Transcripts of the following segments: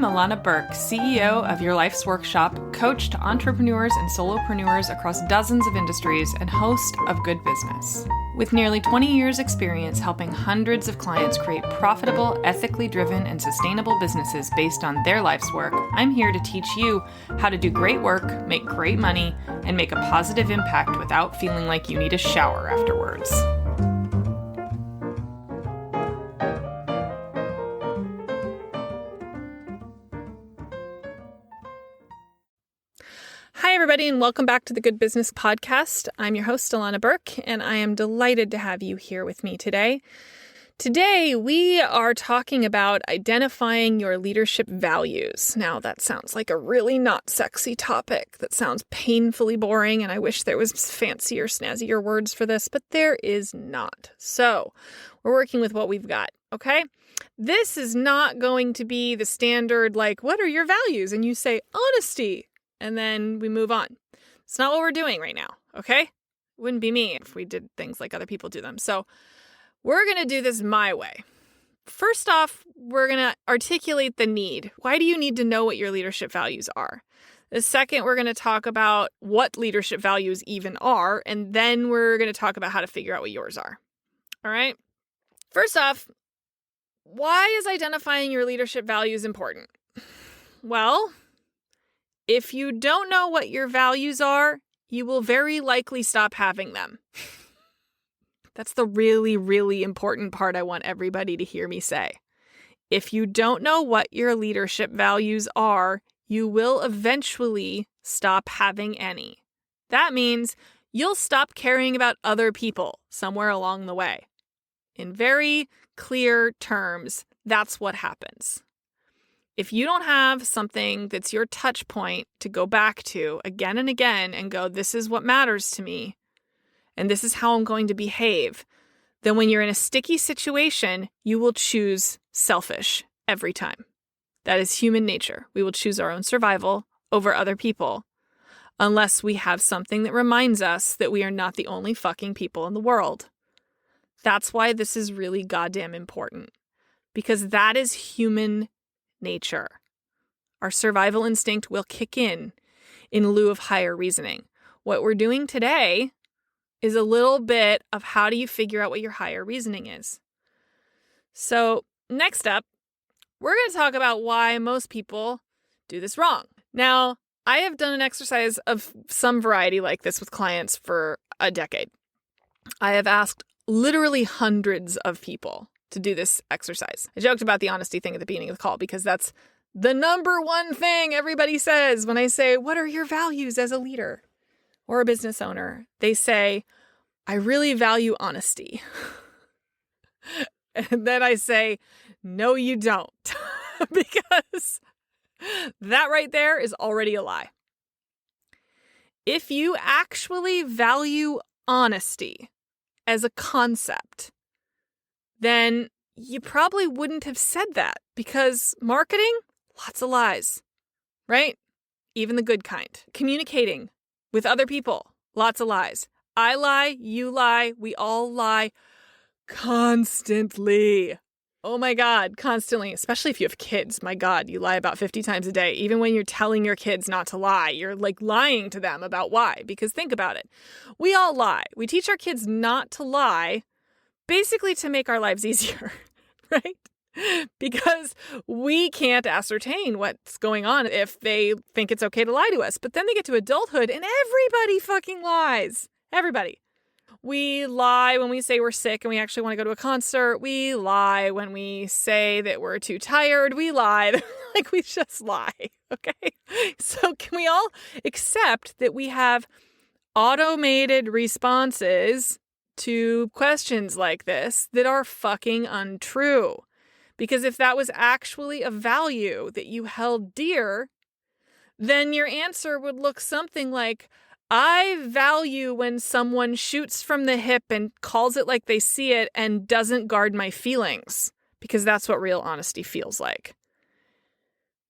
Illana Burk, CEO of Your Life's Workshop, coach to entrepreneurs and solopreneurs across dozens of industries, and host of Good Business. With nearly 20 years' experience helping hundreds of clients create profitable, ethically driven, and sustainable businesses based on their life's work, I'm here to teach you how to do great work, make great money, and make a positive impact without feeling like you need a shower afterwards. Hi, everybody, and welcome back to the Good Business Podcast. I'm your host, Illana Burk, and I am delighted to have you here with me today. Today, we are talking about identifying your leadership values. Now, that sounds like a really not sexy topic. That sounds painfully boring, and I wish there was fancier, snazzier words for this, but there is not. So, we're working with what we've got, okay? This is not going to be the standard, like, what are your values? And you say, honesty. And then we move on. It's not what we're doing right now, okay? It wouldn't be me if we did things like other people do them. So we're going to do this my way. First off, we're going to articulate the need. Why do you need to know what your leadership values are? The second, we're going to talk about what leadership values even are. And then we're going to talk about how to figure out what yours are. All right? First off, why is identifying your leadership values important? Well, if you don't know what your values are, you will very likely stop having them. That's the really, really important part I want everybody to hear me say. If you don't know what your leadership values are, you will eventually stop having any. That means you'll stop caring about other people somewhere along the way. In very clear terms, that's what happens. If you don't have something that's your touch point to go back to again and again and go, this is what matters to me, and this is how I'm going to behave, then when you're in a sticky situation, you will choose selfish every time. That is human nature. We will choose our own survival over other people unless we have something that reminds us that we are not the only fucking people in the world. That's why this is really goddamn important, because that is human nature. Our survival instinct will kick in lieu of higher reasoning. What we're doing today is a little bit of how do you figure out what your higher reasoning is. So next up, we're going to talk about why most people do this wrong. Now, I have done an exercise of some variety like this with clients for a decade. I have asked literally hundreds of people to do this exercise. I joked about the honesty thing at the beginning of the call because that's the number one thing everybody says when I say, what are your values as a leader or a business owner? They say, I really value honesty. And then I say, no, you don't. Because that right there is already a lie. If you actually value honesty as a concept, then you probably wouldn't have said that, because marketing, lots of lies, right? Even the good kind. Communicating with other people, lots of lies. I lie, you lie, we all lie constantly. Oh my God, constantly, especially if you have kids. My God, you lie about 50 times a day. Even when you're telling your kids not to lie, you're like lying to them about why. Because think about it. We all lie. We teach our kids not to lie basically to make our lives easier, right? Because we can't ascertain what's going on if they think it's okay to lie to us. But then they get to adulthood and everybody fucking lies. Everybody. We lie when we say we're sick and we actually want to go to a concert. We lie when we say that we're too tired. We lie. Like, we just lie, okay? So can we all accept that we have automated responses to questions like this that are fucking untrue? Because if that was actually a value that you held dear, then your answer would look something like, I value when someone shoots from the hip and calls it like they see it and doesn't guard my feelings, because that's what real honesty feels like.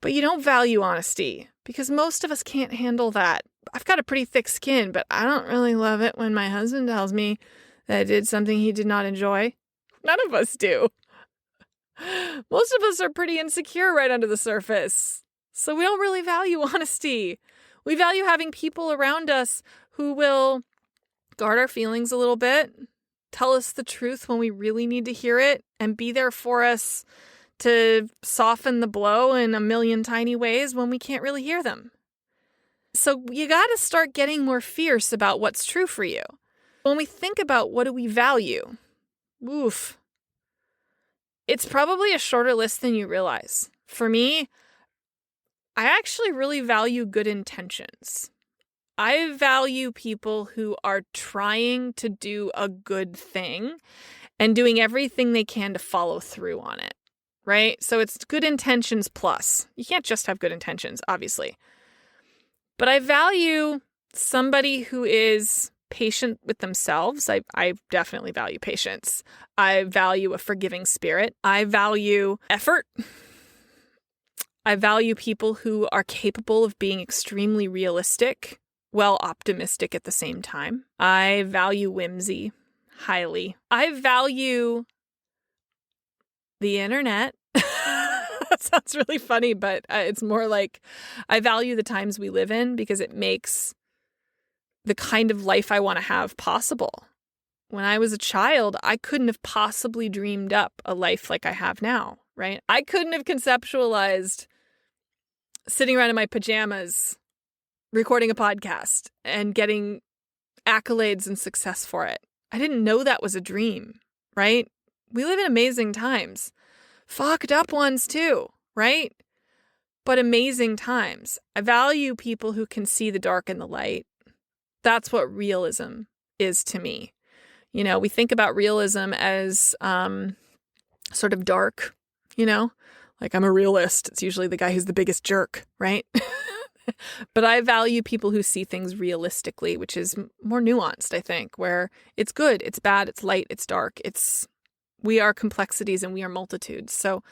But you don't value honesty because most of us can't handle that. I've got a pretty thick skin, but I don't really love it when my husband tells me that I did something he did not enjoy. None of us do. Most of us are pretty insecure right under the surface. So we don't really value honesty. We value having people around us who will guard our feelings a little bit, tell us the truth when we really need to hear it, and be there for us to soften the blow in a million tiny ways when we can't really hear them. So you got to start getting more fierce about what's true for you. When we think about what do we value, it's probably a shorter list than you realize. For me, I actually really value good intentions. I value people who are trying to do a good thing and doing everything they can to follow through on it, right? So it's good intentions plus. You can't just have good intentions, obviously. But I value somebody who is patient with themselves. I definitely value patience. I value a forgiving spirit. I value effort. I value people who are capable of being extremely realistic, while optimistic at the same time. I value whimsy highly. I value the internet. That sounds really funny, but it's more like I value the times we live in because it makes the kind of life I want to have possible. When I was a child, I couldn't have possibly dreamed up a life like I have now, right? I couldn't have conceptualized sitting around in my pajamas recording a podcast and getting accolades and success for it. I didn't know that was a dream, right? We live in amazing times. Fucked up ones too, right? But amazing times. I value people who can see the dark and the light. That's what realism is to me. You know, we think about realism as sort of dark, you know? Like, I'm a realist. It's usually the guy who's the biggest jerk, right? But I value people who see things realistically, which is more nuanced, I think, where it's good, it's bad, it's light, it's dark. We are complexities and we are multitudes. So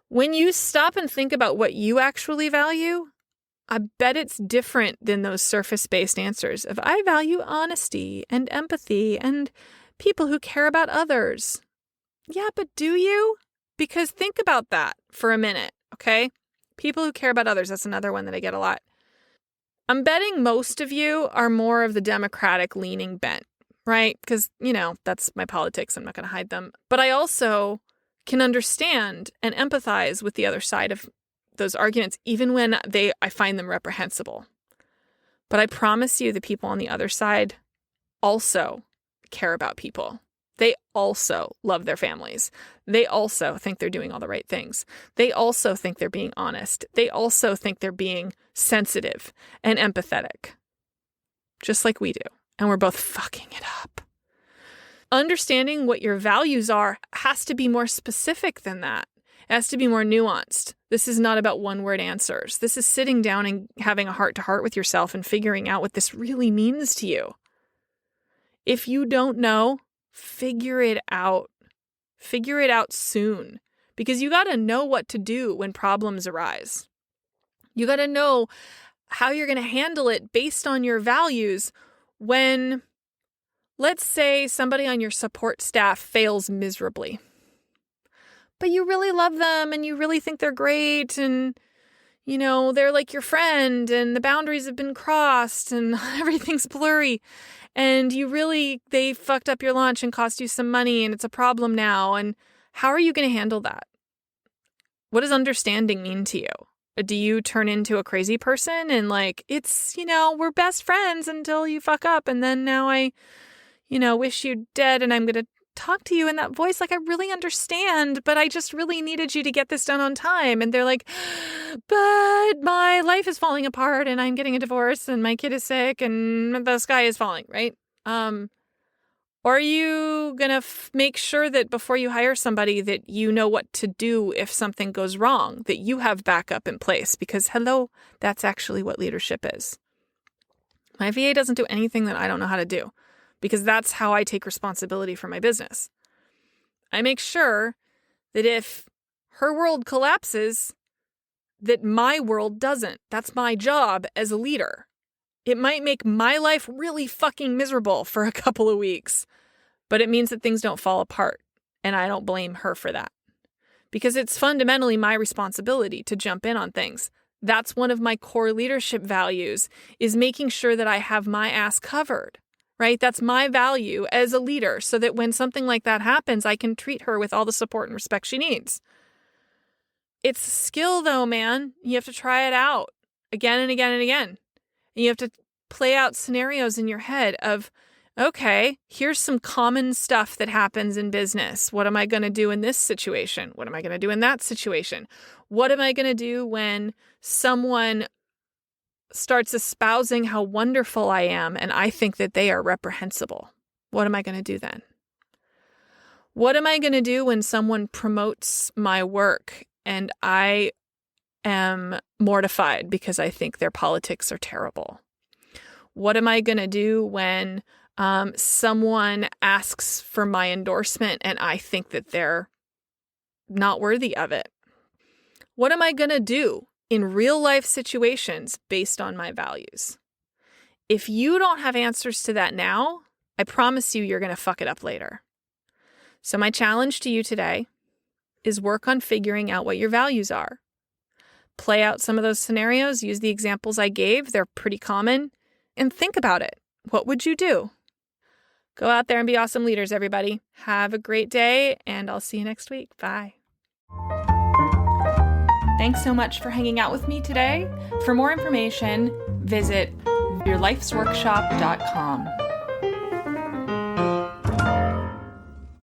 when you stop and think about what you actually value, I bet it's different than those surface-based answers of I value honesty and empathy and people who care about others. Yeah, but do you? Because think about that for a minute, okay? People who care about others, that's another one that I get a lot. I'm betting most of you are more of the Democratic leaning bent, right? Because, you know, that's my politics. I'm not going to hide them. But I also can understand and empathize with the other side of those arguments, even when I find them reprehensible. But I promise you the people on the other side also care about people. They also love their families. They also think they're doing all the right things. They also think they're being honest. They also think they're being sensitive and empathetic, just like we do. And we're both fucking it up. Understanding what your values are has to be more specific than that. It has to be more nuanced. This is not about one-word answers. This is sitting down and having a heart-to-heart with yourself and figuring out what this really means to you. If you don't know, figure it out. Figure it out soon, because you got to know what to do when problems arise. You got to know how you're going to handle it based on your values when, let's say, somebody on your support staff fails miserably. But you really love them and you really think they're great and, you know, they're like your friend and the boundaries have been crossed and everything's blurry. And they fucked up your lunch and cost you some money and it's a problem now. And how are you going to handle that? What does understanding mean to you? Do you turn into a crazy person and like, it's, you know, we're best friends until you fuck up. And then now I, you know, wish you dead and I'm going to talk to you in that voice. Like, I really understand, but I just really needed you to get this done on time. And they're like, but my life is falling apart and I'm getting a divorce and my kid is sick and the sky is falling, right? Or are you going to make sure that before you hire somebody that you know what to do if something goes wrong, that you have backup in place? Because hello, that's actually what leadership is. My VA doesn't do anything that I don't know how to do, because that's how I take responsibility for my business. I make sure that if her world collapses, that my world doesn't. That's my job as a leader. It might make my life really fucking miserable for a couple of weeks, but it means that things don't fall apart, and I don't blame her for that. because it's fundamentally my responsibility to jump in on things. That's one of my core leadership values, is making sure that I have my ass covered, right? That's my value as a leader, so that when something like that happens, I can treat her with all the support and respect she needs. It's a skill though, man. You have to try it out again and again and again. And you have to play out scenarios in your head of, okay, here's some common stuff that happens in business. What am I going to do in this situation? What am I going to do in that situation? What am I going to do when someone starts espousing how wonderful I am and I think that they are reprehensible? What am I going to do then? What am I going to do when someone promotes my work and I am mortified because I think their politics are terrible? What am I going to do when someone asks for my endorsement and I think that they're not worthy of it? What am I going to do in real life situations based on my values? If you don't have answers to that now, I promise you're going to fuck it up later. So my challenge to you today is work on figuring out what your values are. Play out some of those scenarios, use the examples I gave, they're pretty common, and think about it. What would you do? Go out there and be awesome leaders, everybody. Have a great day, and I'll see you next week. Bye. Thanks so much for hanging out with me today. For more information, visit yourlifesworkshop.com.